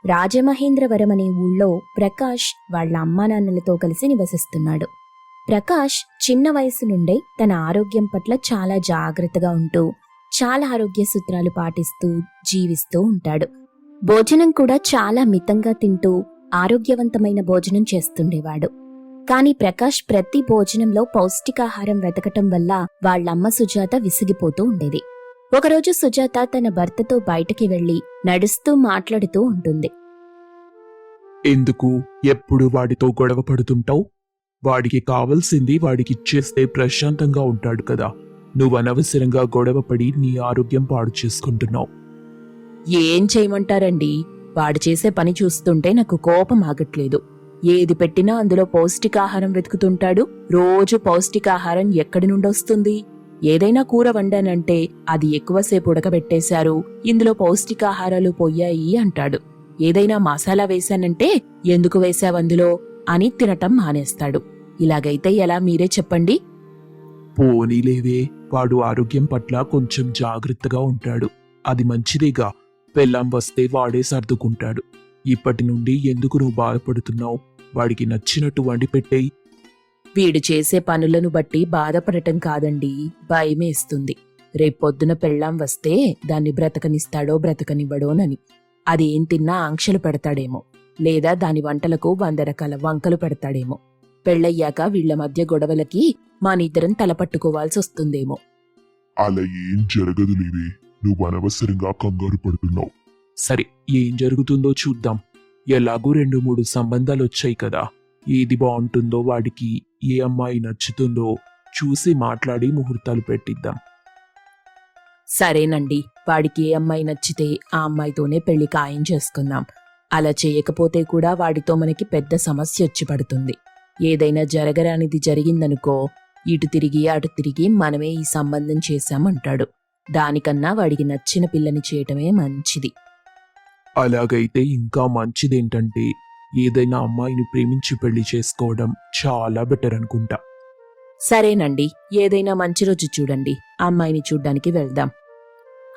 రాజమహేంద్రవరం అనే ఊళ్ళో ప్రకాష్ వాళ్ళ అమ్మానాన్నలతో కలిసి నివసిస్తున్నాడు. ప్రకాష్ చిన్న వయసు నుండే తన ఆరోగ్యం పట్ల చాలా జాగ్రత్తగా ఉంటూ చాలా ఆరోగ్య సూత్రాలు పాటిస్తూ జీవిస్తూ ఉంటాడు. భోజనం కూడా చాలా మితంగా తింటూ ఆరోగ్యవంతమైన భోజనం చేస్తుండేవాడు. కాని ప్రకాష్ ప్రతి భోజనంలో పౌష్టికాహారం వెతకటం వల్ల వాళ్ళమ్మ సుజాత విసిగిపోతూ ఉండేది. ఒకరోజు సుజాత తన భర్తతో బయటికి వెళ్లి నడుస్తూ మాట్లాడుతూ ఉంటుంది. ఎందుకు ఎప్పుడు వాడితో గొడవ పడుతుంటావు? వాడికి కావలసింది వాడికిచ్చేస్తే ప్రశాంతంగా ఉంటాడు కదా. నువ్వు అనవసరంగా గొడవపడి నీ ఆరోగ్యం పాడు చేసుకుంటున్నావు. ఏం చేయమంటారండి, వాడు చేసే పని చూస్తుంటే నాకు కోపం ఆగట్లేదు. ఏది పెట్టినా అందులో పౌష్టికాహారం వెతుకుతుంటాడు. రోజు పౌష్టికాహారం ఎక్కడి నుండొస్తుంది? ఏదైనా కూర వండానంటే అది ఎక్కువసేపు ఉడకబెట్టేశారు, ఇందులో పౌష్టికాహారాలు పోయాయి అంటాడు. ఏదైనా మసాలా వేశానంటే ఎందుకు వేశావందులో అని తినటం మానేస్తాడు. ఇలాగైతే ఎలా, మీరే చెప్పండి. పోనీలేవే, వాడు ఆరోగ్యం పట్ల కొంచెం జాగ్రత్తగా ఉంటాడు. అది మంచిదేగా. పెళ్ళాం వస్తే వాడే సర్దుకుంటాడు. ఇప్పటి నుండి ఎందుకు నువ్వు బాధపడుతున్నావు? వాడికి నచ్చినట్టు వండి పెట్టేయి. వీడు చేసే పనులను బట్టి బాధపడటం కాదండి, భయమేస్తుంది. రేపొద్దున పెళ్ళాం వస్తే దాన్ని బ్రతకనిస్తాడో బ్రతకనివ్వడోనని. అది ఏం తిన్నా ఆంక్షలు పెడతాడేమో, లేదా దాని వంటలకు 100 రకాల వంకలు పెడతాడేమో. పెళ్ళయ్యాక వీళ్ల మధ్య గొడవలకి మానిద్దరం తలపట్టుకోవాల్సి వస్తుందేమో. అలా ఏం జరగదు లేవే, నువ్వు అనవసరంగా కంగారు పడుతున్నావు. సరే, ఏం జరుగుతుందో చూద్దాం. ఎలాగూ 2-3 సంబంధాలు వచ్చాయి కదా. ఏది బాగుంటుందో, వాడికి ఏ అమ్మాయి నచ్చుతుందో చూసి మాట్లాడి ముహూర్తాలు పెట్టిద్దాం. సరేనండి, వాడికి ఏ అమ్మాయి నచ్చితే ఆ అమ్మాయితోనే పెళ్లి ఖాయం చేసుకుందాం. అలా చేయకపోతే కూడా వాడితో మనకి పెద్ద సమస్య వచ్చి పడుతుంది. ఏదైనా జరగరానిది జరిగిందనుకో, ఇటు తిరిగి అటు తిరిగి మనమే ఈ సంబంధం చేశామంటాడు. దానికన్నా వాడికి నచ్చిన పిల్లని చేయటమే మంచిది. అలాగైతే ఇంకా మంచిదేంటంటే, ఏదైనా అమ్మాయిని ప్రేమించి పెళ్లి చేసుకోవడం చాలా బెటర్ అనుకుంటా. సరేనండి, ఏదైనా మంచి రోజు చూడండి, అమ్మాయిని చూడ్డానికి వెళ్దాం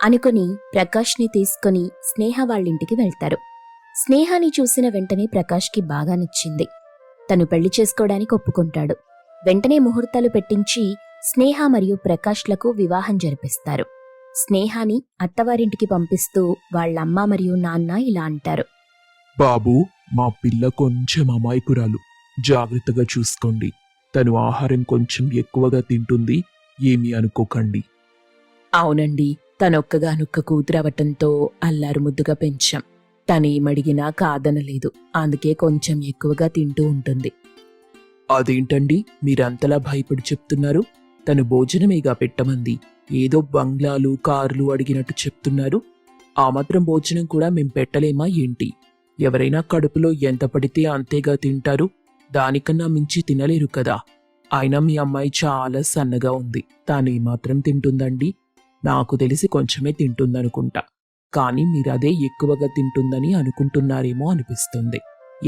అనుకుని ప్రకాష్ని తీసుకుని స్నేహ వాళ్ళింటికి వెళ్తారు. స్నేహాని చూసిన వెంటనే ప్రకాష్కి బాగా నచ్చింది. తను పెళ్లి చేసుకోవడానికి ఒప్పుకుంటాడు. వెంటనే ముహూర్తాలు పెట్టించి స్నేహ మరియు ప్రకాష్లకు వివాహం జరిపిస్తారు. స్నేహాని అత్తవారింటికి పంపిస్తూ వాళ్ళమ్మ మరియు నాన్న ఇలా అంటారు. బాబూ, మా పిల్ల కొంచెం అమాయకురాలు. జాగ్రత్తగా చూసుకోండి. తను ఆహారం కొంచెం ఎక్కువగా తింటుంది, ఏమీ అనుకోకండి. అవునండి, తనొక్కగానొక్క కూతురవటంతో అల్లారు ముద్దుగా పెంచాం. తనేమడిగినా కాదనలేదు, అందుకే కొంచెం ఎక్కువగా తింటూ ఉంటుంది. అదేంటండి మీరంతలా భయపడి చెప్తున్నారు? తను భోజనమేగా పెట్టమంది. ఏదో బంగ్లాలు, కార్లు అడిగినట్టు చెప్తున్నారు. ఆ మాత్రం భోజనం కూడా మేం పెట్టలేమా ఏంటి? ఎవరైనా కడుపులో ఎంత పడితే అంతేగా తింటారు. దానికన్నా మించి తినలేరు కదా. అయినా మీ అమ్మాయి చాలా సన్నగా ఉంది. తాను ఏమాత్రం తింటుందండి? నాకు తెలిసి కొంచెమే తింటుందనుకుంటా. కానీ మీరదే ఎక్కువగా తింటుందని అనుకుంటున్నారేమో అనిపిస్తుంది.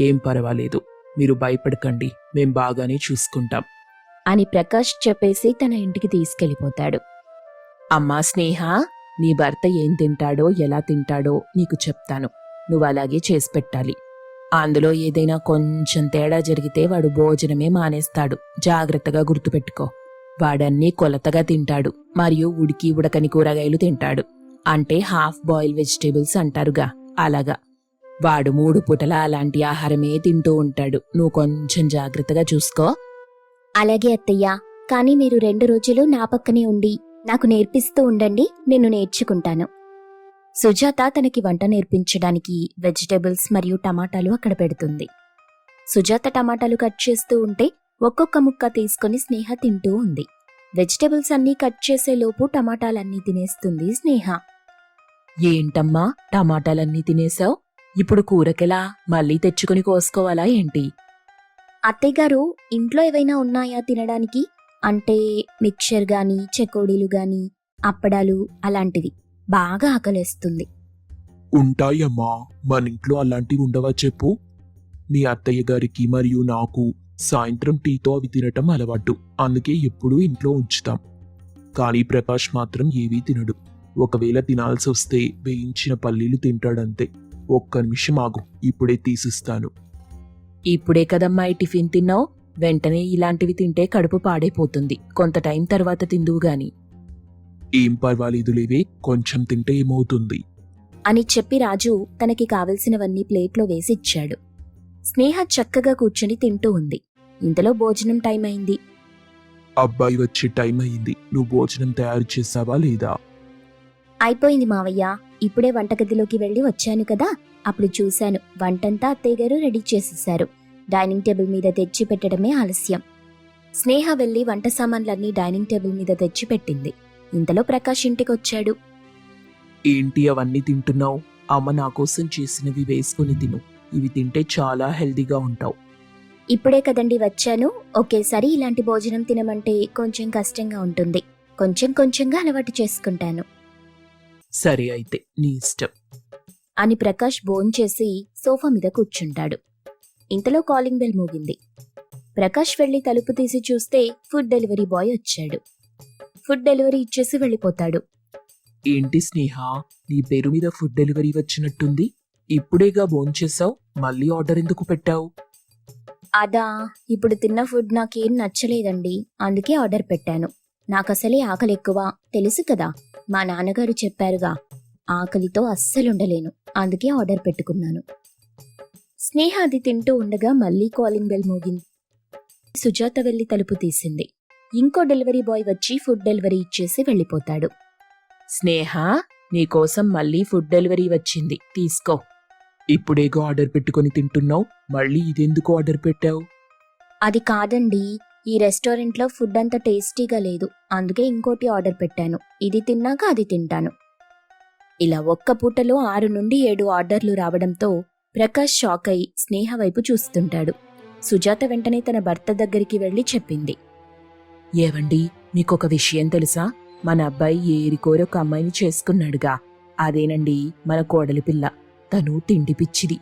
ఏం పర్వాలేదు, మీరు భయపడకండి, మేం బాగానే చూసుకుంటాం అని ప్రకాష్ చెప్పేసి తన ఇంటికి తీసుకెళ్లిపోతాడు. అమ్మా స్నేహ, నీ భర్త ఏం తింటాడో ఎలా తింటాడో నీకు చెప్తాను. నువ్వలాగే చేసి పెట్టాలి. అందులో ఏదైనా కొంచెం తేడా జరిగితే వాడు భోజనమే మానేస్తాడు. జాగ్రత్తగా గుర్తుపెట్టుకో. వాడన్నీ కొలతగా తింటాడు, మరియు ఉడికి ఉడకని కూరగాయలు తింటాడు. అంటే హాఫ్ బాయిల్ వెజిటేబుల్స్ అంటారుగా, అలాగా. వాడు 3 పూటలా అలాంటి ఆహారమే తింటూ ఉంటాడు. నువ్వు కొంచెం జాగ్రత్తగా చూసుకో. అలాగే అత్తయ్యా, కానీ మీరు 2 రోజులు నా పక్కనే ఉండి నాకు నేర్పిస్తూ ఉండండి, నేను నేర్చుకుంటాను. సుజాత తనకి వంట నేర్పించడానికి వెజిటేబుల్స్ మరియు టమాటాలు అక్కడ పెడుతుంది. సుజాత టమాటాలు కట్ చేస్తూ ఉంటే ఒక్కొక్క ముక్క తీసుకుని స్నేహ తింటూ ఉంది. వెజిటేబుల్స్ అన్నీ కట్ చేసేలోపు టమాటాలన్నీ తినేస్తుంది స్నేహ. ఏంటమ్మా, టమాటాలన్నీ తినేశావు? ఇప్పుడు కూరకెలా? మళ్ళీ తెచ్చుకుని కోసుకోవాలా ఏంటి? అత్తయ్యగారు, ఇంట్లో ఏవైనా ఉన్నాయా తినడానికి? అంటే మిక్చర్ గాని, చెకోడీలు గాని, అప్పడాలు అలాంటివి. బాగా ఆకలేస్తుంది. ఉంటాయమ్మా, మన ఇంట్లో అలాంటివి ఉండవా చెప్పు? నీ అత్తయ్య గారికి మరియు నాకు సాయంత్రం టీతో అవి తినటం అలవాటు. అందుకే ఎప్పుడూ ఇంట్లో ఉంచుతాం. కానీ ప్రకాష్ మాత్రం ఏవీ తినడు. ఒకవేళ తినాల్సి వస్తే వేయించిన పల్లీలు తింటాడంతే. ఒక్క నిమిషం ఆగు, ఇప్పుడే తీసిస్తాను. ఇప్పుడే కదమ్మా ఈ టిఫిన్ తిన్నావు, వెంటనే ఇలాంటివి తింటే కడుపు పాడైపోతుంది. కొంత టైం తర్వాత తిందువు గాని ఏం పర్వాలేదు లేవే, కొంచెం తింటే ఏమవుతుంది. అని చెప్పి రాజు తనకి కావలసినవన్నీ ప్లేట్లో వేసిచ్చాడు. స్నేహ చక్కగా కూర్చుని తింటూ ఉంది. ఇంతలో భోజనం టైం అయింది. అబ్బాయి వచ్చే టైం అయింది, నువ్వు భోజనం తయారు చేసావా లేదా? అయిపోయింది మావయ్య, ఇప్పుడే వంటగదిలోకి వెళ్ళి వచ్చాను కదా, అప్పుడు చూశాను వంటంతా అత్తయ్య గారు రెడీ చేసేశారు. డైనింగ్ టేబుల్ మీద తెచ్చి పెట్టడమే ఆలస్యం. స్నేహ వెళ్లి వంట సామాన్లన్నీ డైనింగ్ టేబుల్ మీద తెచ్చి పెట్టింది. ఇంతలో ప్రకాష్ ఇంటికొచ్చాడు. ఏంటి అవన్నీ తింటున్నావు? అమ్మ నా కోసం చేసినవి వేసుకుని తిను, ఇవి తింటే చాలా హెల్దీగా ఉంటావు. ఇప్పుడే కదండి వచ్చాను, ఒకేసారి ఇలాంటి భోజనం తినమంటే కొంచెం కష్టంగా ఉంటుంది. కొంచెం కొంచెంగా అలవాటు చేసుకుంటాను సరే అయితే నీ ఇష్టం. అని ప్రకాష్ భోంచేసి సోఫా మీద కూర్చుంటాడు. ఇంతలో కాలింగ్ బెల్ మోగింది. ప్రకాష్ వెళ్లి తలుపు తీసి చూస్తే ఫుడ్ డెలివరీ బాయ్ వచ్చాడు. ఫుడ్ డెలివరీ ఇచ్చేసి వెళ్ళిపోతాడు. ఏంటి స్నేహ, నీ పేరు మీద ఫుడ్ డెలివరీ వచ్చినట్టుంది? ఇప్పుడేగా భోంచేసావు, మళ్ళీ ఆర్డర్ ఎందుకు పెట్టావు? అదా, ఇప్పుడు తిన్న ఫుడ్ నాకేం నచ్చలేదండి, అందుకే ఆర్డర్ పెట్టాను. నాకసలే ఆకలి ఎక్కువ, తెలుసు కదా, మా నాన్నగారు చెప్పారుగా, ఆకలితో అస్సలుండలేను, అందుకే ఆర్డర్ పెట్టుకున్నాను. స్నేహ అది తింటూ ఉండగా మళ్ళీ కాలింగ్ బెల్ మోగింది. సుజాత వెళ్లి తలుపు తీసింది. ఇంకో డెలివరీ బాయ్ వచ్చి ఫుడ్ డెలివరీ ఇచ్చేసి వెళ్ళిపోతాడు. స్నేహ, నీకోసం మళ్ళీ ఫుడ్ డెలివరీ వచ్చింది, తీసుకో. ఇప్పుడేగా ఆర్డర్ పెట్టుకొని తింటున్నావు, మళ్ళీ ఇదెందుకు ఆర్డర్ పెట్టావు? అది కాదండి, ఈ రెస్టారెంట్లో ఫుడ్ అంత టేస్టీగా లేదు, అందుకే ఇంకోటి ఆర్డర్ పెట్టాను. ఇది తిన్నాక అది తింటాను. ఇలా ఒక్క పూటలో 6 నుండి 7 ఆర్డర్లు రావడంతో ప్రకాష్ షాక్ అయి స్నేహ వైపు చూస్తుంటాడు. సుజాత వెంటనే తన భర్త దగ్గరికి వెళ్లి చెప్పింది. ఏవండి, మీకొక విషయం తెలుసా? మన అబ్బాయి ఏరికోరొక అమ్మాయిని చేసుకున్నాడుగా, అదేనండి మన కోడలి పిల్ల. తను తిండి పిచ్చిది.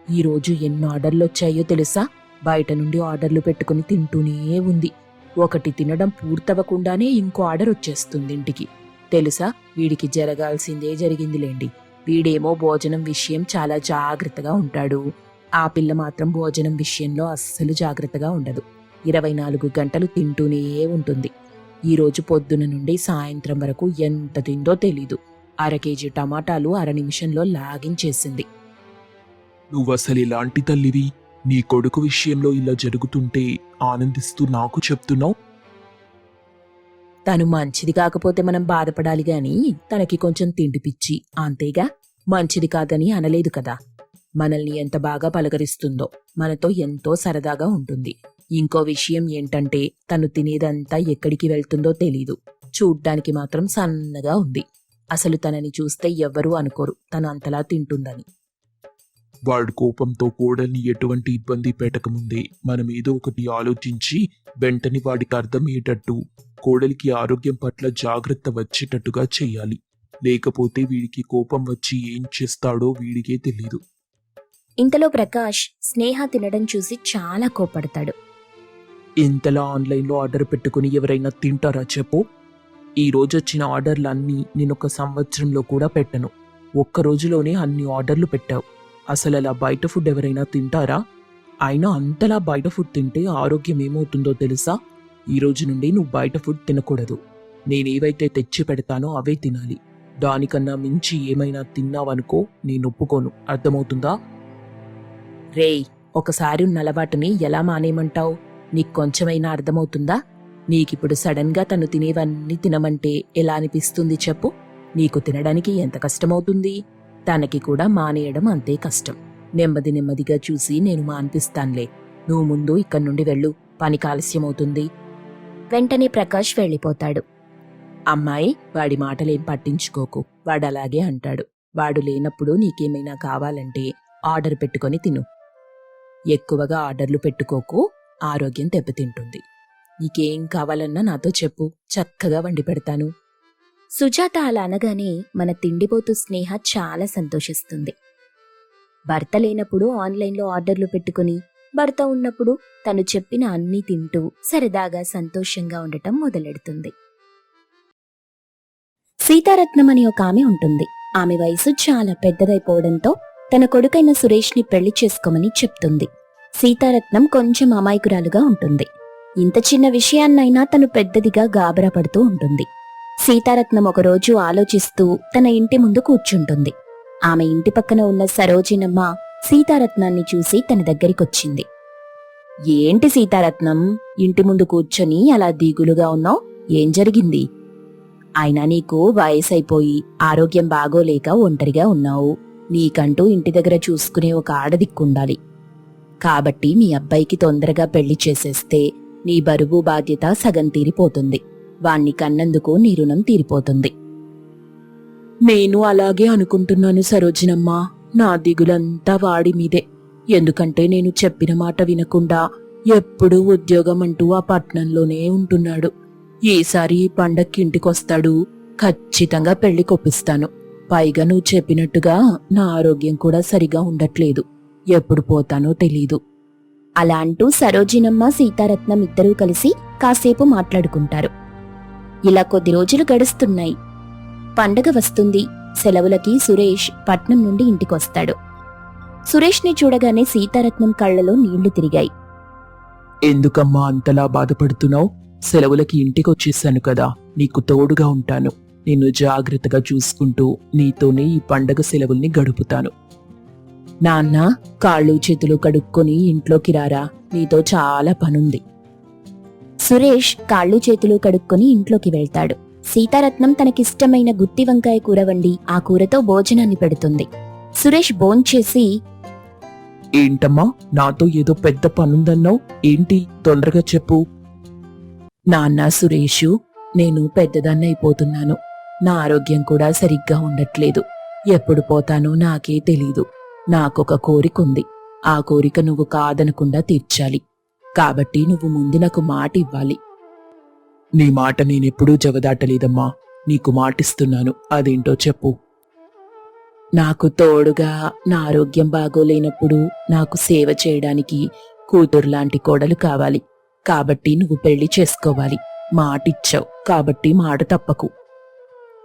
ఈరోజు ఎన్ని ఆర్డర్లొచ్చాయో తెలుసా? బయట నుండి ఆర్డర్లు పెట్టుకుని తింటూనే ఉంది. ఒకటి తినడం పూర్తవకుండానే ఇంకో ఆర్డర్ వచ్చేస్తుంది ఇంటికి. తెలుసా, వీడికి జరగాల్సిందే జరిగిందిలేండి. వీడేమో భోజనం విషయం చాలా జాగ్రత్తగా ఉంటాడు. ఆ పిల్ల మాత్రం భోజనం విషయంలో అస్సలు జాగ్రత్తగా ఉండదు. 24 గంటలు తింటూనే ఉంటుంది. ఈరోజు పొద్దున నుండి సాయంత్రం వరకు ఎంత తిందో తెలీదు. 1/2 కేజీ టమాటాలు 1/2 నిమిషంలో లాగించేసింది. నువ్వసలు ఇలాంటి తల్లివి? నీ కొడుకు విషయంలో ఇలా జరుగుతుంటే ఆనందిస్తూ నాకు చెప్తున్నావు? తను మంచిది కాకపోతే మనం బాధపడాలి గాని తనకి కొంచెం తిండి పిచ్చి, అంతేగా. మంచిది కాదని అనలేదు కదా. మనల్ని ఎంత బాగా పలకరిస్తుందో, మనతో ఎంతో సరదాగా ఉంటుంది. ఇంకో విషయం ఏంటంటే తను తినేదంతా ఎక్కడికి వెళ్తుందో తెలీదు. చూడ్డానికి మాత్రం సన్నగా ఉంది. అసలు తనని చూస్తే ఎవ్వరూ అనుకోరు తను అంతలా తింటుందని. వాడి కోపంతో కోడల్ని ఎటువంటి ఇబ్బంది పెట్టకముందే మనం ఏదో ఒకటి ఆలోచించి వెంటనే వాడికి అర్థమయ్యేటట్టు కోడలికి ఆరోగ్యం పట్ల జాగ్రత్త వచ్చేటట్టుగా చెయ్యాలి. లేకపోతే వీడికి కోపం వచ్చి ఏం చేస్తాడో వీడికే తెలీదు. ఇంతలో ప్రకాష్ స్నేహ తినడం చూసి చాలా కోపడతాడు. ఇంతలా ఆన్లైన్లో ఆర్డర్ పెట్టుకుని ఎవరైనా తింటారా చెప్పు? ఈ రోజు వచ్చిన ఆర్డర్లన్నీ నేనొక సంవత్సరంలో కూడా పెట్టను. ఒక్క రోజులోనే అన్ని ఆర్డర్లు పెట్టావు. అసలు అలా బయట ఫుడ్ ఎవరైనా తింటారా? అయినా అంతలా బయట ఫుడ్ తింటే ఆరోగ్యం ఏమవుతుందో తెలుసా? ఈ రోజు నుండి నువ్వు బయట ఫుడ్ తినకూడదు. నేనేవైతే తెచ్చి పెడతానో అవే తినాలి. దానికన్నా మించి ఏమైనా తిన్నావనుకో నేను ఒప్పుకోను, అర్థమవుతుందా? రేయ్, ఒకసారి ఉన్న అలవాటుని ఎలా మానేయమంటావు? నీకు కొంచెమైనా అర్థమవుతుందా? నీకిప్పుడు సడన్ గా తను తినేవన్నీ తినమంటే ఎలా అనిపిస్తుంది చెప్పు? నీకు తినడానికి ఎంత కష్టమవుతుంది? తనకి కూడా మానేయడం అంతే కష్టం. నెమ్మది నెమ్మదిగా చూసి నేను మాన్పిస్తాన్లే. నువ్వు ముందు ఇక్కడి నుండి వెళ్ళు, పనికి ఆలస్యమవుతుంది. వెంటనే ప్రకాష్ వెళ్ళిపోతాడు. అమ్మాయి, వాడి మాటలేం పట్టించుకోకు. వాడు అలాగే అంటాడు. వాడు లేనప్పుడు నీకేమైనా కావాలంటే ఆర్డర్ పెట్టుకొని తిను. ఎక్కువగా ఆర్డర్లు పెట్టుకోకు, ఆరోగ్యం దెబ్బతింటుంది. నీకేం కావాలన్నా నాతో చెప్పు, చక్కగా వండి పెడతాను. సుజాత అలా అనగానే మన తిండిపోతు స్నేహ చాలా సంతోషిస్తుంది. భర్త లేనప్పుడు ఆన్లైన్లో ఆర్డర్లు పెట్టుకుని, భర్త ఉన్నప్పుడు తను చెప్పిన అన్నీ తింటూ సరదాగా సంతోషంగా ఉండటం మొదలెడుతుంది. సీతారత్నం అని ఒక ఆమె ఉంటుంది. ఆమె వయసు చాలా పెద్దదైపోవడంతో తన కొడుకైన సురేష్ని పెళ్లి చేసుకోమని చెప్తుంది. సీతారత్నం కొంచెం అమాయకురాలుగా ఉంటుంది. ఇంత చిన్న విషయాన్నైనా తను పెద్దదిగా గాబరా పడుతూ ఉంటుంది. సీతారత్నం ఒకరోజు ఆలోచిస్తూ తన ఇంటి ముందు కూర్చుంటుంది. ఆమె ఇంటి పక్కన ఉన్న సరోజినమ్మ సీతారత్నాన్ని చూసి తన దగ్గరికొచ్చింది. ఏంటి సీతారత్నం, ఇంటి ముందు కూర్చొని అలా దిగులుగా ఉన్నావు? ఏం జరిగింది? అయినా నీకు వయసైపోయి ఆరోగ్యం బాగోలేక ఒంటరిగా ఉన్నావు. నీకంటూ ఇంటి దగ్గర చూసుకునే ఒక ఆడదిక్కుండాలి. కాబట్టి మీ అబ్బాయికి తొందరగా పెళ్లి చేసేస్తే నీ బరువు బాధ్యత సగం తీరిపోతుంది. వాణ్ణి కన్నందుకు నీ రుణం తీరిపోతుంది. నేను అలాగే అనుకుంటున్నాను సరోజినమ్మా. నా దిగులంతా వాడి మీదే. ఎందుకంటే నేను చెప్పిన మాట వినకుండా ఎప్పుడూ ఉద్యోగం అంటూ ఆ పట్నంలోనే ఉంటున్నాడు. ఈసారి ఈ పండక్కి ఇంటికొస్తాడు. ఖచ్చితంగా పెళ్లి కొప్పిస్తాను. పైగా నువ్వు చెప్పినట్టుగా నా ఆరోగ్యం కూడా సరిగా ఉండట్లేదు. ఎప్పుడు పోతానో తెలీదు. అలా అంటూ సరోజినమ్మ సీతారత్నం ఇద్దరూ కలిసి కాసేపు మాట్లాడుకుంటారు. ఇలా కొద్ది రోజులు గడుస్తున్నాయి. పండగ వస్తుంది. సెలవులకి సురేష్ పట్నం నుండి ఇంటికొస్తాడు. సురేష్ని చూడగానే సీతారత్నం కళ్లలో నీళ్లు తిరిగాయి. ఎందుకమ్మా అంతలా బాధపడుతున్నావు? సెలవులకి ఇంటికొచ్చేసాను కదా, నీకు తోడుగా ఉంటాను. నిన్ను జాగ్రత్తగా చూసుకుంటూ నీతోనే ఈ పండగ సెలవుల్ని గడుపుతాను. నాన్న, కాళ్ళు చేతులు కడుక్కొని ఇంట్లోకి రారా, నీతో చాలా పనుంది. సురేష్ కాళ్ళు చేతులు కడుక్కొని ఇంట్లోకి వెళ్తాడు. సీతారత్నం తనకిష్టమైన గుత్తి వంకాయ కూర వండి ఆ కూరతో భోజనాన్ని పెడుతుంది. సురేష్ భోంచేసి, ఏంటమ్మా, నాతో ఏదో పెద్ద పనుందన్నావు? ఏంటి, తొందరగా చెప్పు. నాన్న సురేషు, నేను పెద్దదాన్నైపోతున్నాను. నా ఆరోగ్యం కూడా సరిగ్గా ఉండట్లేదు. ఎప్పుడు పోతానో నాకే తెలీదు. నాకొక కోరికుంది. ఆ కోరిక నువ్వు కాదనకుండా తీర్చాలి. కాబట్టి నువ్వు ముందు నాకు మాట ఇవ్వాలి. నీ మాట నేనెప్పుడూ జవదాటలేదమ్మా. నీకు మాటిస్తున్నాను, అదేంటో చెప్పు. నాకు తోడుగా నా ఆరోగ్యం బాగోలేనప్పుడు నాకు సేవ చేయడానికి కూతురులాంటి కోడలు కావాలి. కాబట్టి నువ్వు పెళ్లి చేసుకోవాలి. మాటిచ్చావు కాబట్టి మాట తప్పకు.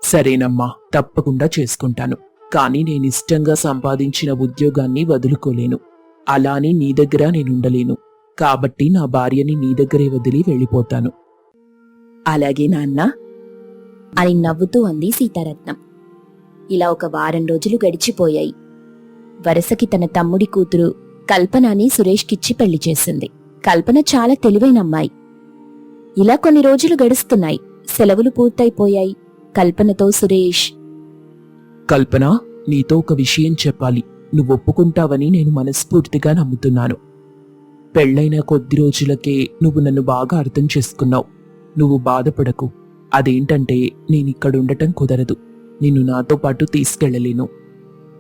సరేనమ్మా, తప్పకుండా చేసుకుంటాను. కానీ నేనిష్టంగా సంపాదించిన ఉద్యోగాన్ని వదులుకోలేను. అలానే నీ దగ్గర నేనుండలేను. కాబట్టి నా భార్యని నీ దగ్గరే వదిలి వెళ్ళిపోతాను. అలాగే నాన్న అని నవ్వుతూ అంది సీతారత్నం. ఇలా ఒక వారం రోజులు గడిచిపోయాయి. వరసకి తన తమ్ముడి కూతురు కల్పనని సురేష్కిచ్చి పెళ్లి చేసింది. కల్పన చాలా తెలివైన అమ్మాయి. ఇలా కొన్ని రోజులు గడుస్తున్నాయి. సెలవులు పూర్తయిపోయాయి. కల్పనతో సురేష్, కల్పన, నీతో ఒక విషయం చెప్పాలి. నువ్వు ఒప్పుకుంటావని నేను మనస్ఫూర్తిగా నమ్ముతున్నాను. పెళ్లైన కొద్ది రోజులకే నువ్వు నన్ను బాగా అర్థం చేసుకున్నావు. నువ్వు బాధపడకు. అదేంటంటే నేనిక్కడుండటం కుదరదు. నిన్ను నాతో పాటు తీసుకెళ్లలేను.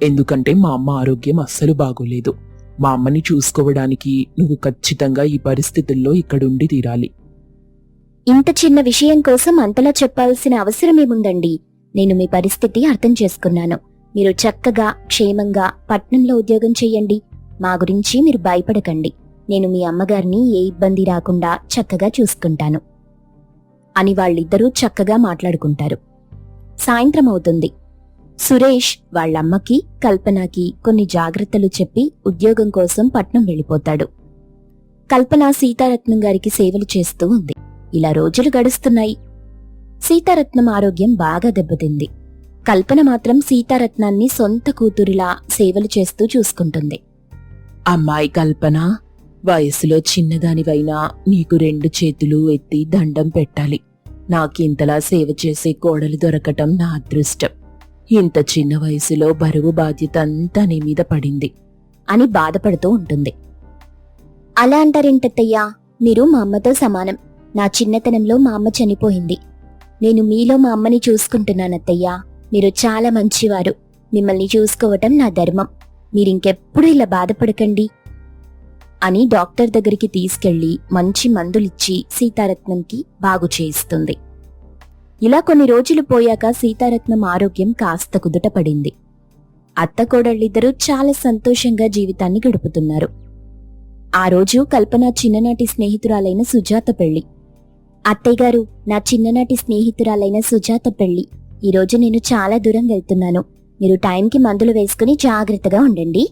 ఎందుకంటే మా అమ్మ ఆరోగ్యం అస్సలు బాగోలేదు. మా అమ్మని చూసుకోవడానికి నువ్వు ఖచ్చితంగా ఈ పరిస్థితుల్లో ఇక్కడుండి తీరాలి. ఇంత చిన్న విషయం కోసం అంతలా చెప్పాల్సిన అవసరమేముందండి? నేను మీ పరిస్థితి అర్థం చేసుకున్నాను. మీరు చక్కగా క్షేమంగా పట్నంలో ఉద్యోగం చెయ్యండి. మా గురించి మీరు భయపడకండి. నేను మీ అమ్మగారిని ఏ ఇబ్బంది రాకుండా చక్కగా చూసుకుంటాను అని వాళ్ళిద్దరూ చక్కగా మాట్లాడుకుంటారు. సాయంత్రం అవుతుంది. సురేష్ వాళ్ళమ్మకి కల్పనకి కొన్ని జాగ్రత్తలు చెప్పి ఉద్యోగం కోసం పట్నం వెళ్ళిపోతాడు. కల్పన సీతారత్నం గారికి సేవలు చేస్తూ ఉంది. ఇలా రోజులు గడుస్తున్నాయి. సీతారత్నం ఆరోగ్యం బాగా దెబ్బతింది. కల్పన మాత్రం సీతారత్నాన్ని సొంత కూతురిలా సేవలు చేస్తూ చూసుకుంటుంది. అమ్మాయి కల్పన, వయసులో చిన్నదానివైనా నీకు 2 చేతులు ఎత్తి దండం పెట్టాలి. నాకింతలా సేవ చేసే కోడలు దొరకటం నా అదృష్టం. ఇంత చిన్న వయసులో బరువు బాధ్యత అంతా నీ మీద పడింది అని బాధపడుతూ ఉంటుంది. అలా అంటారేంటత్తయ్యా? మీరు మా అమ్మతో సమానం. నా చిన్నతనంలో మా అమ్మ చనిపోయింది. నేను మీలో మా అమ్మని చూసుకుంటున్నానత్తయ్యా. మీరు చాలా మంచివారు. మిమ్మల్ని చూసుకోవటం నా ధర్మం. మీరింకెప్పుడు ఇలా బాధపడకండి అని డాక్టర్ దగ్గరికి తీసుకెళ్లి మంచి మందులిచ్చి సీతారత్నంకి బాగు చేయిస్తుంది. ఇలా కొన్ని రోజులు పోయాక సీతారత్నం ఆరోగ్యం కాస్త కుదుటపడింది. అత్తకోడళ్ళిద్దరూ చాలా సంతోషంగా జీవితాన్ని గడుపుతున్నారు. ఆ రోజు కల్పన చిన్ననాటి స్నేహితురాలైన సుజాత పెళ్లి. అత్తయ్యగారు, నా చిన్ననాటి స్నేహితురాలైన సుజాత పెళ్లి. ఈరోజు నేను చాలా దూరం వెళ్తున్నాను. మీరు టైంకి మందులు వేసుకుని జాగ్రత్తగా ఉండండి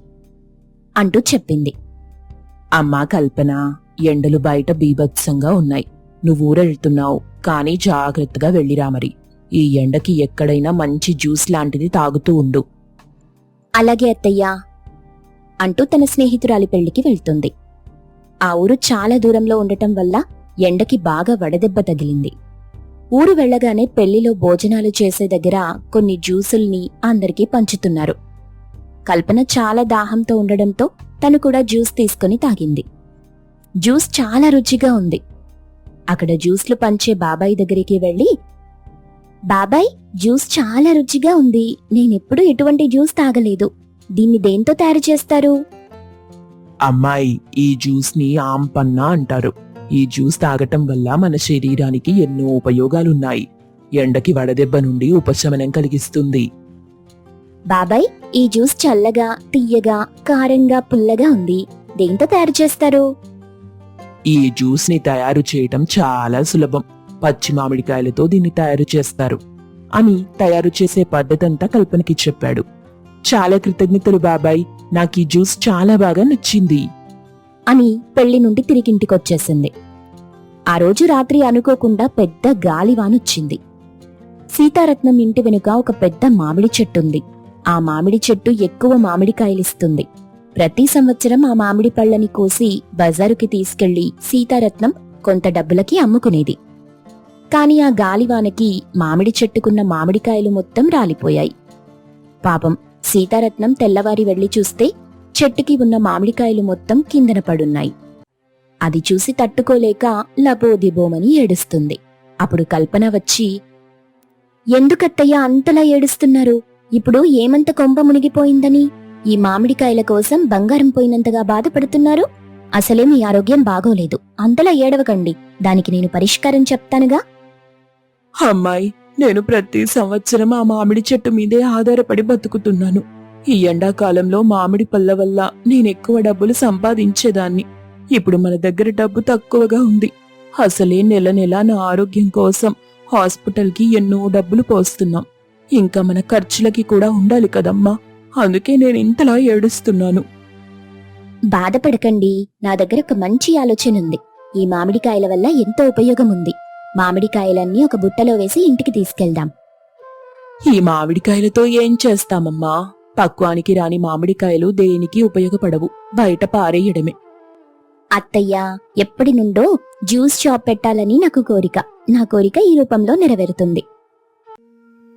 అంటూ చెప్పింది. అమ్మా కల్పన, ఎండలు బయట బీభత్సంగా ఉన్నాయి. నువ్వు ఊరెళ్తున్నావు, కానీ జాగ్రత్తగా వెళ్ళిరా మరి. ఈ ఎండకి ఎక్కడైనా మంచి జ్యూస్ లాంటిది తాగుతూ ఉండు. అలాగే అత్తయ్యా అంటూ తన స్నేహితురాలి పెళ్లికి వెళ్తుంది. ఆ ఊరు చాలా దూరంలో ఉండటం వల్ల ఎండకి బాగా వడదెబ్బ తగిలింది. ఊరు వెళ్లగానే పెళ్లిలో భోజనాలు చేసే దగ్గర కొన్ని జ్యూసుల్ని అందరికీ పంచుతున్నారు. కల్పన చాలా దాహంతో ఉండడంతో తను కూడా జ్యూస్ తీసుకుని తాగింది. జ్యూస్ చాలా రుచిగా ఉంది. అక్కడ జ్యూస్లు పంచే బాబాయ్ దగ్గరికి వెళ్లి, బాబాయ్, జ్యూస్ చాలా రుచిగా ఉంది. నేనెప్పుడూ ఎటువంటి జ్యూస్ తాగలేదు. దీన్ని దేంతో తయారు చేస్తారు? అమ్మాయి, ఈ జ్యూస్ ని ఆంపన్నా అంటారు. ఈ జ్యూస్ తాగటం వల్ల మన శరీరానికి ఎన్నో ఉపయోగాలున్నాయి. ఎండకి వడదెబ్బ నుండి ఉపశమనం కలిగిస్తుంది. బాబాయ్, ఈ జ్యూస్ చల్లగా, తియ్యగా, కారంగా, పుల్లగా ఉంది. దేంతో తయారు చేస్తారు? ఈ జ్యూస్ ని తయారు చేయటం చాలా సులభం. పచ్చి మామిడికాయలతో దీన్ని తయారు చేస్తారు అని తయారు చేసే పద్ధతంతా కల్పనకి చెప్పాడు. చాలా కృతజ్ఞతలు బాబాయ్, నాకీ జ్యూస్ చాలా బాగా నచ్చింది అని పెళ్లి నుండి తిరిగింటికొచ్చేసింది. ఆ రోజు రాత్రి అనుకోకుండా పెద్ద గాలివానొచ్చింది. సీతారత్నం ఇంటి వెనుక ఒక పెద్ద మామిడి చెట్టుంది. ఆ మామిడి చెట్టు ఎక్కువ మామిడికాయలిస్తుంది. ప్రతి సంవత్సరం ఆ మామిడి పళ్ళని కోసి బజారుకి తీసుకెళ్లి సీతారత్నం కొంత డబ్బులకి అమ్ముకునేది. కాని ఆ గాలివానకి మామిడి చెట్టుకున్న మామిడికాయలు మొత్తం రాలిపోయాయి. పాపం సీతారత్నం తెల్లవారి వెళ్లి చూస్తే చెట్టుకి ఉన్న మామిడికాయలు మొత్తం కిందన పడున్నాయి. అది చూసి తట్టుకోలేక లబోదిబోమని ఏడుస్తుంది. అప్పుడు కల్పన వచ్చి, ఎందుకత్తయ్య అంతలా ఏడుస్తున్నారు? ఇప్పుడు ఏమంత కొంప మునిగిపోయిందని ఈ మామిడికాయల కోసం బంగారం పోయినంతగా బాధపడుతున్నారు? అసలే మీ ఆరోగ్యం బాగోలేదు. అంతలా ఏడవకండి. దానికి నేను పరిష్కారం చెప్తానుగా. అమ్మాయి, నేను ప్రతి సంవత్సరం ఆ మామిడి చెట్టు మీదే ఆధారపడి బతుకుతున్నాను. ఈ ఎండాకాలంలో మామిడి పళ్ళ వల్ల నేనెక్కువ డబ్బులు సంపాదించేదాన్ని. ఇప్పుడు మన దగ్గర డబ్బు తక్కువగా ఉంది. అసలే నెల నెలా నా ఆరోగ్యం కోసం హాస్పిటల్కి ఎన్నో డబ్బులు పోస్తున్నాం. ఇంకా మన ఖర్చులకి కూడా ఉండాలి కదమ్మా. అందుకే నేను ఇంతలా ఏడుస్తున్నాను. బాధపడకండి. నా దగ్గర ఒక మంచి ఆలోచన ఉంది. ఈ మామిడికాయల వల్ల ఎంతో ఉపయోగం ఉంది. మామిడికాయలన్నీ ఒక బుట్టలో వేసి ఇంటికి తీసుకెళ్దాం. ఈ మామిడికాయలతో ఏం చేస్తామమ్మా? పక్వానికి రాని మామిడికాయలు దేనికి ఉపయోగపడవు. బయట పారేయడమే. అత్తయ్య, ఎప్పటి నుండో జ్యూస్ షాప్ పెట్టాలని నాకు కోరిక. నా కోరిక ఈ రూపంలో నెరవేరుతుంది.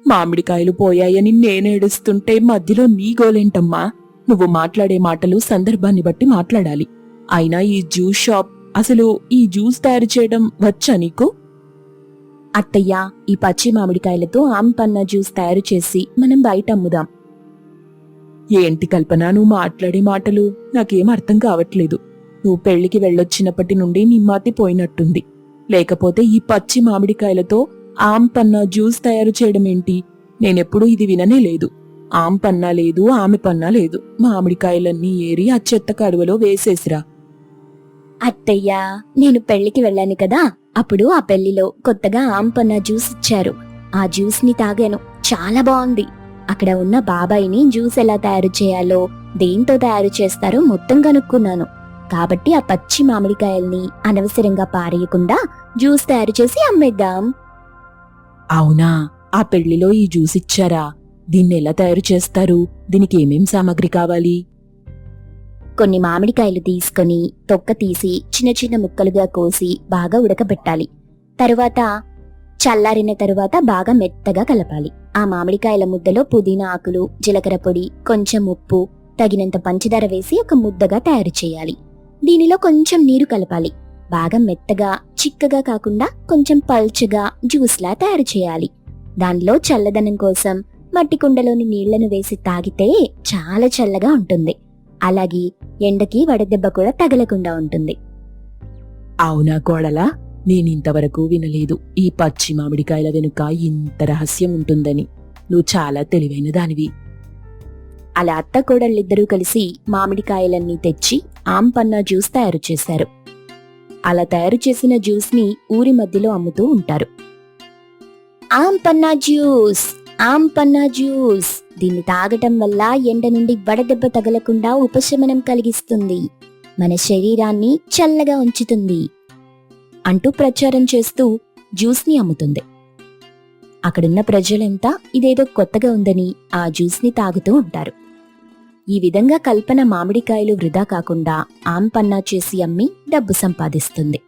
మామిడికాయలు పోయాయని నేనేడుస్తుంటే మధ్యలో నీ గోలేంటమ్మా? నువ్వు మాట్లాడే మాటలు సందర్భాన్ని బట్టి మాట్లాడాలి. అయినా ఈ జ్యూస్ షాప్, అసలు ఈ జ్యూస్ తయారు చేయడం వచ్చా నీకు? అత్తయ్య, ఈ పచ్చి మామిడికాయలతో ఆంపన్న జ్యూస్ తయారు చేసి మనం బయట అమ్ముదాం. ఏంటి కల్పన, నువ్వు మాట్లాడే మాటలు నాకేం అర్థం కావట్లేదు. నువ్వు పెళ్లికి వెళ్ళొచ్చినప్పటి నుండి నీ మతి పోయినట్టుంది. లేకపోతే ఈ పచ్చి మామిడికాయలతో ఆంపన్న జ్యూస్ తయారు చేయడమేంటి? నేనెప్పుడూ ఇది విననే లేదు. ఆంపన్నా లేదు, ఆమె పన్నా లేదు. మామిడికాయలన్నీ ఏరి ఆ చెత్త కడువలో వేసేసిరా. అత్తయ్య, నేను పెళ్లికి వెళ్ళాను కదా, అప్పుడు ఆ పెళ్లిలో కొత్తగా ఆంపన్న జ్యూస్ ఇచ్చారు. ఆ జ్యూస్ ని తాగాను. చాలా బాగుంది. అక్కడ ఉన్న బాబాయిని జ్యూస్ ఎలా తయారు చేయాలో, దేంతో తయారు చేస్తారో మొత్తం కనుక్కున్నాను. కాబట్టి ఆ పచ్చి మామిడికాయల్ని అనవసరంగా పారేయకుండా జ్యూస్ తయారు చేసి అమ్మేద్దాం. అవునా? ఆ పెళ్లిలో ఈ జ్యూస్ ఇచ్చారా? దీన్ని ఎలా తయారు చేస్తారు? దీనికి ఏమేం సామాగ్రి కావాలి? కొన్ని మామిడికాయలు తీసుకొని తొక్క తీసి చిన్న చిన్న ముక్కలుగా కోసి బాగా ఉడకబెట్టాలి. తరువాత చల్లారిన తరువాత బాగా మెత్తగా కలపాలి. ఆ మామిడికాయల ముద్దలో పుదీనా ఆకులు, జీలకర్ర పొడి, కొంచెం ఉప్పు, తగినంత పంచదార వేసి ఒక ముద్దగా తయారు చేయాలి. దీనిలో కొంచెం నీరు కలపాలి. బాగా మెత్తగా, చిక్కగా కాకుండా కొంచెం పల్చగా జ్యూస్లా తయారు చేయాలి. దానిలో చల్లదనం కోసం మట్టి కుండలోని నీళ్లను వేసి తాగితే చాలా చల్లగా ఉంటుంది. అలాగే ఎండకి వడదెబ్బ కూడా తగలకుండా ఉంటుంది. అవునా కోడలా? నేనింతవరకు వినలేదు ఈ పచ్చి మామిడికాయల వెనుక ఇంత రహస్యం ఉంటుందని. నువ్వు చాలా తెలివైన దానివి. అలా అత్త కోడళ్ళిద్దరూ కలిసి మామిడికాయలన్నీ తెచ్చి ఆంపన్నా జ్యూస్ తయారు చేశారు. అలా తయారు చేసిన జ్యూస్ ని ఊరి మధ్యలో అమ్ముతూ ఉంటారు. ఆంపన్నా జ్యూస్, ఆంపన్నా జ్యూస్ దీన్ని తాగటం వల్ల ఎండ నుండి వడదెబ్బ తగలకుండా ఉపశమనం కలిగిస్తుంది, మన శరీరాన్ని చల్లగా ఉంచుతుంది అంటూ ప్రచారం చేస్తూ జ్యూస్ని అమ్ముతుంది. అక్కడున్న ప్రజలంతా ఇదేదో కొత్తగా ఉందని ఆ జ్యూస్ని తాగుతూ ఉంటారు. ఈ విధంగా కల్పన మామిడికాయలు వృధా కాకుండా ఆంపన్నా చేసి అమ్మి డబ్బు సంపాదిస్తుంది.